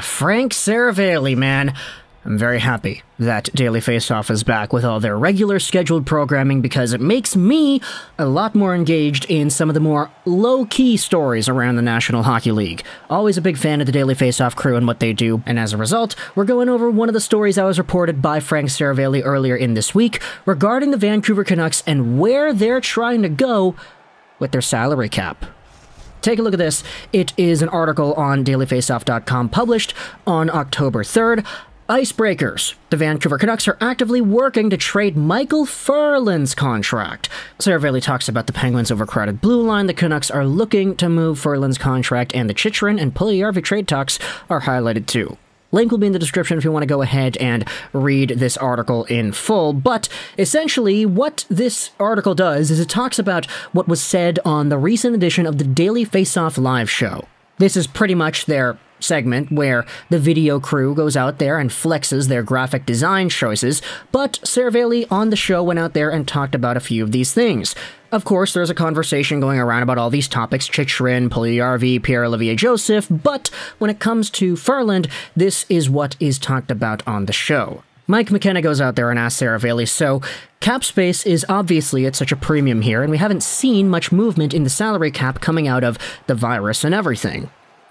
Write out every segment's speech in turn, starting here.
Frank Seravalli, man. I'm very happy that Daily Faceoff is back with all their regular scheduled programming because it makes me a lot more engaged in some of the more low-key stories around the National Hockey League. Always a big fan of the Daily Faceoff crew and what they do, and as a result, we're going over one of the stories that was reported by Frank Seravalli earlier in this week regarding the Vancouver Canucks and where they're trying to go with their salary cap. Take a look at this. It is an article on dailyfaceoff.com published on October 3rd. Icebreakers. The Vancouver Canucks are actively working to trade Micheal Ferland's contract. Seravalli talks about the Penguins' overcrowded blue line. The Canucks are looking to move Ferland's contract, and the Chychrun and LTIR trade talks are highlighted too. Link will be in the description if you want to go ahead and read this article in full, but essentially what this article does is it talks about what was said on the recent edition of the Daily Faceoff live show. This is pretty much their segment where the video crew goes out there and flexes their graphic design choices, but Seravalli on the show went out there and talked about a few of these things. Of course, there's a conversation going around about all these topics, Chychrun, LTIR, Pierre-Olivier Joseph, but when it comes to Ferland, this is what is talked about on the show. Mike McKenna goes out there and asks Seravalli, so cap space is obviously at such a premium here, and we haven't seen much movement in the salary cap coming out of the virus and everything.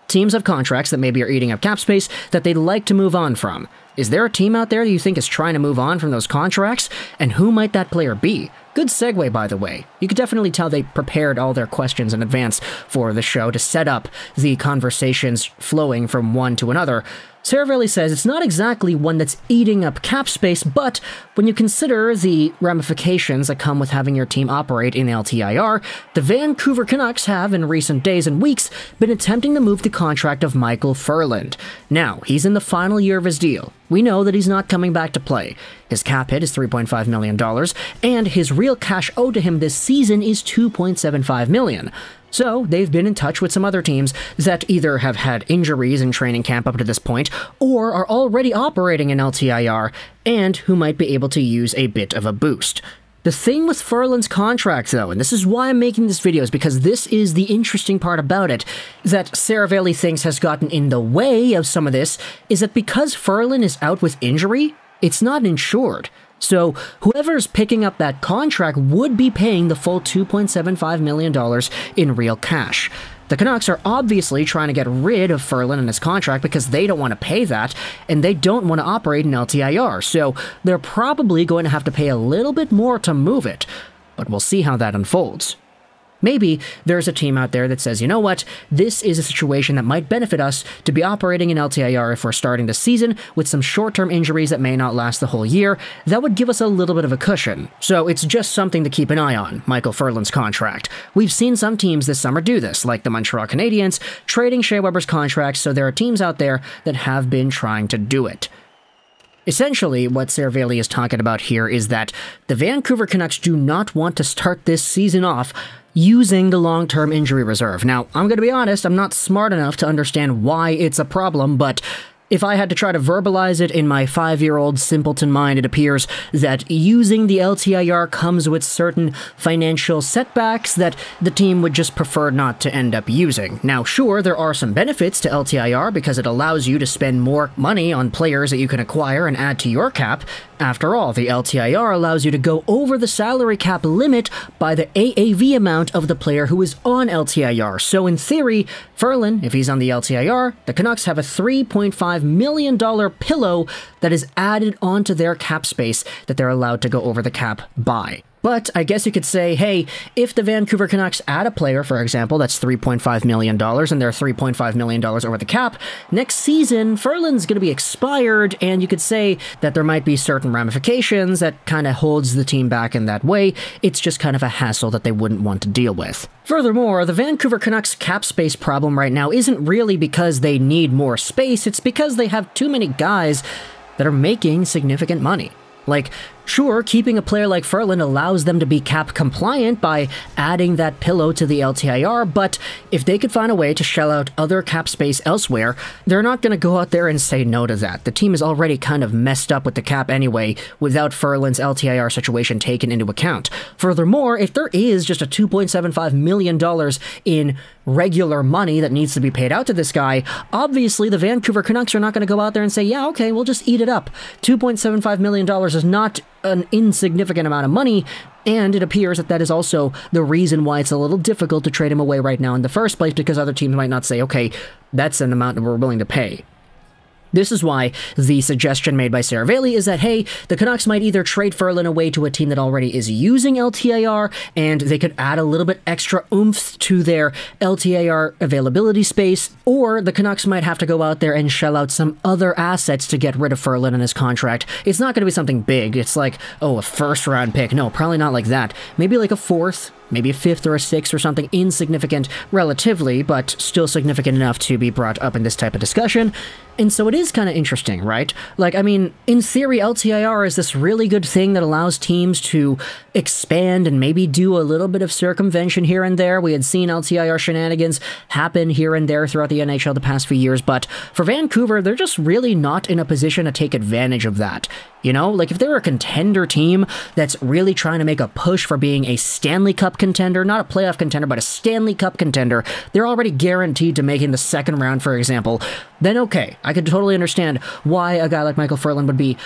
Teams have contracts that maybe are eating up cap space that they'd like to move on from. Is there a team out there that you think is trying to move on from those contracts? And who might that player be? Good segue, by the way. You could definitely tell they prepared all their questions in advance for the show to set up the conversations flowing from one to another. Seravalli says it's not exactly one that's eating up cap space, but when you consider the ramifications that come with having your team operate in LTIR, the Vancouver Canucks have, in recent days and weeks, been attempting to move the contract of Micheal Ferland. Now, he's in the final year of his deal. We know that he's not coming back to play. His cap hit is $3.5 million, and his real cash owed to him this season is $2.75 million. So, they've been in touch with some other teams that either have had injuries in training camp up to this point, or are already operating in LTIR, and who might be able to use a bit of a boost. The thing with Ferland's contract, though, and this is why I'm making this video, is because this is the interesting part about it, that Seravalli thinks has gotten in the way of some of this, is that because Ferland is out with injury, it's not insured. So, whoever's picking up that contract would be paying the full $2.75 million in real cash. The Canucks are obviously trying to get rid of Ferland and his contract because they don't want to pay that, and they don't want to operate in LTIR, so they're probably going to have to pay a little bit more to move it. But we'll see how that unfolds. Maybe there's a team out there that says, you know what, this is a situation that might benefit us to be operating in LTIR if we're starting the season with some short-term injuries that may not last the whole year. That would give us a little bit of a cushion. So it's just something to keep an eye on, Micheal Ferland's contract. We've seen some teams this summer do this, like the Montreal Canadiens, trading Shea Weber's contract, so there are teams out there that have been trying to do it. Essentially, what Seravalli is talking about here is that the Vancouver Canucks do not want to start this season off using the long-term injury reserve. Now, I'm going to be honest, I'm not smart enough to understand why it's a problem, but if I had to try to verbalize it in my 5-year-old simpleton mind, it appears that using the LTIR comes with certain financial setbacks that the team would just prefer not to end up using. Now, sure, there are some benefits to LTIR because it allows you to spend more money on players that you can acquire and add to your cap. After all, the LTIR allows you to go over the salary cap limit by the AAV amount of the player who is on LTIR. So in theory, Ferland, if he's on the LTIR, the Canucks have a $3.5 million pillow that is added onto their cap space that they're allowed to go over the cap by. But I guess you could say, hey, if the Vancouver Canucks add a player, for example, that's $3.5 million, and they're $3.5 million over the cap, next season, Ferland's going to be expired, and you could say that there might be certain ramifications that kind of holds the team back in that way. It's just kind of a hassle that they wouldn't want to deal with. Furthermore, the Vancouver Canucks cap space problem right now isn't really because they need more space, it's because they have too many guys that are making significant money. Like, sure, keeping a player like Ferland allows them to be cap compliant by adding that pillow to the LTIR, but if they could find a way to shell out other cap space elsewhere, they're not going to go out there and say no to that. The team is already kind of messed up with the cap anyway, without Ferland's LTIR situation taken into account. Furthermore, if there is just a $2.75 million in regular money that needs to be paid out to this guy, obviously the Vancouver Canucks are not going to go out there and say, yeah, okay, we'll just eat it up. $2.75 million is not an insignificant amount of money, and it appears that that is also the reason why it's a little difficult to trade him away right now in the first place, because other teams might not say, okay, that's an amount that we're willing to pay. This is why the suggestion made by Seravalli is that, hey, the Canucks might either trade Ferland away to a team that already is using LTIR, and they could add a little bit extra oomph to their LTIR availability space, or the Canucks might have to go out there and shell out some other assets to get rid of Ferland and his contract. It's not going to be something big. It's like, oh, a first-round pick. No, probably not like that. Maybe like a fourth, maybe a fifth or a sixth or something insignificant relatively, but still significant enough to be brought up in this type of discussion. And so it is kind of interesting, right? Like, I mean, in theory, LTIR is this really good thing that allows teams to expand and maybe do a little bit of circumvention here and there. We had seen LTIR shenanigans happen here and there throughout the NHL the past few years, but for Vancouver, they're just really not in a position to take advantage of that. You know, like if they're a contender team that's really trying to make a push for being a Stanley Cup contender, not a playoff contender, but a Stanley Cup contender, they're already guaranteed to make in the second round, for example, then okay, I could totally understand why a guy like Micheal Ferland would be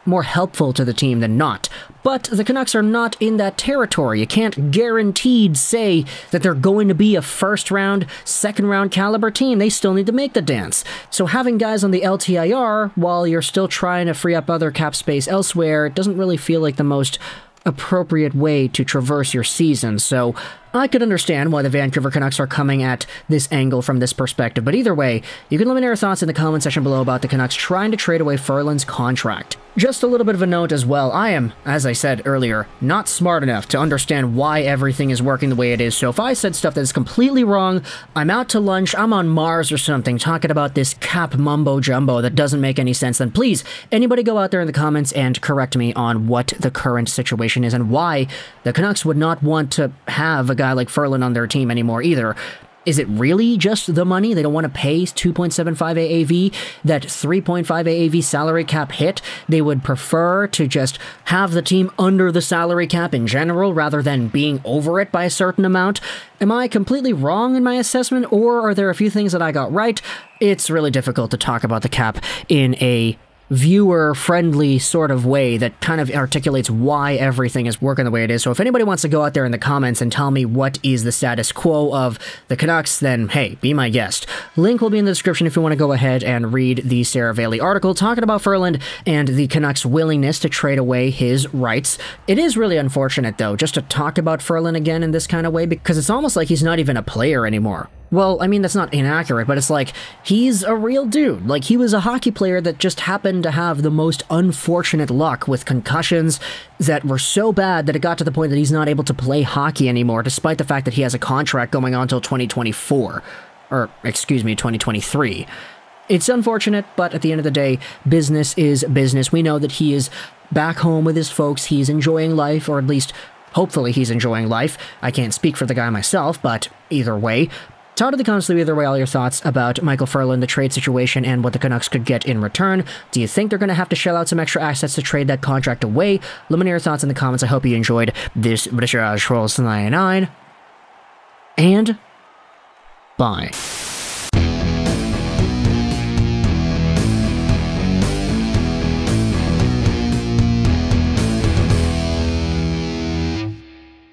more helpful to the team than not. But the Canucks are not in that territory. You can't guaranteed say that they're going to be a first-round, second-round caliber team. They still need to make the dance. So having guys on the LTIR, while you're still trying to free up other cap space elsewhere, it doesn't really feel like the most appropriate way to traverse your season. So I could understand why the Vancouver Canucks are coming at this angle from this perspective, but either way, you can let me know your thoughts in the comment section below about the Canucks trying to trade away Ferland's contract. Just a little bit of a note as well, I am, as I said earlier, not smart enough to understand why everything is working the way it is, so if I said stuff that is completely wrong, I'm out to lunch, I'm on Mars or something, talking about this cap mumbo-jumbo that doesn't make any sense, then please, anybody go out there in the comments and correct me on what the current situation is and why the Canucks would not want to have a guy like Ferland on their team anymore either. Is it really just the money? They don't want to pay 2.75 AAV, that 3.5 AAV salary cap hit? They would prefer to just have the team under the salary cap in general rather than being over it by a certain amount? Am I completely wrong in my assessment, or are there a few things that I got right? It's really difficult to talk about the cap in a viewer-friendly sort of way that kind of articulates why everything is working the way it is. So if anybody wants to go out there in the comments and tell me what is the status quo of the Canucks, then hey, be my guest. Link will be in the description if you want to go ahead and read the Seravalli article talking about Ferland and the Canucks' willingness to trade away his rights. It is really unfortunate, though, just to talk about Ferland again in this kind of way, because it's almost like he's not even a player anymore. Well, I mean, that's not inaccurate, but it's like, he's a real dude. Like, he was a hockey player that just happened to have the most unfortunate luck with concussions that were so bad that it got to the point that he's not able to play hockey anymore, despite the fact that he has a contract going on until 2024. Or, excuse me, 2023. It's unfortunate, but at the end of the day, business is business. We know that he is back home with his folks. He's enjoying life, or at least, hopefully he's enjoying life. I can't speak for the guy myself, but either way, talk to the comments either way all your thoughts about Micheal Ferland, the trade situation, and what the Canucks could get in return. Do you think they're going to have to shell out some extra assets to trade that contract away? Let me know your thoughts in the comments. I hope you enjoyed this Juraj Rolls 99. And bye.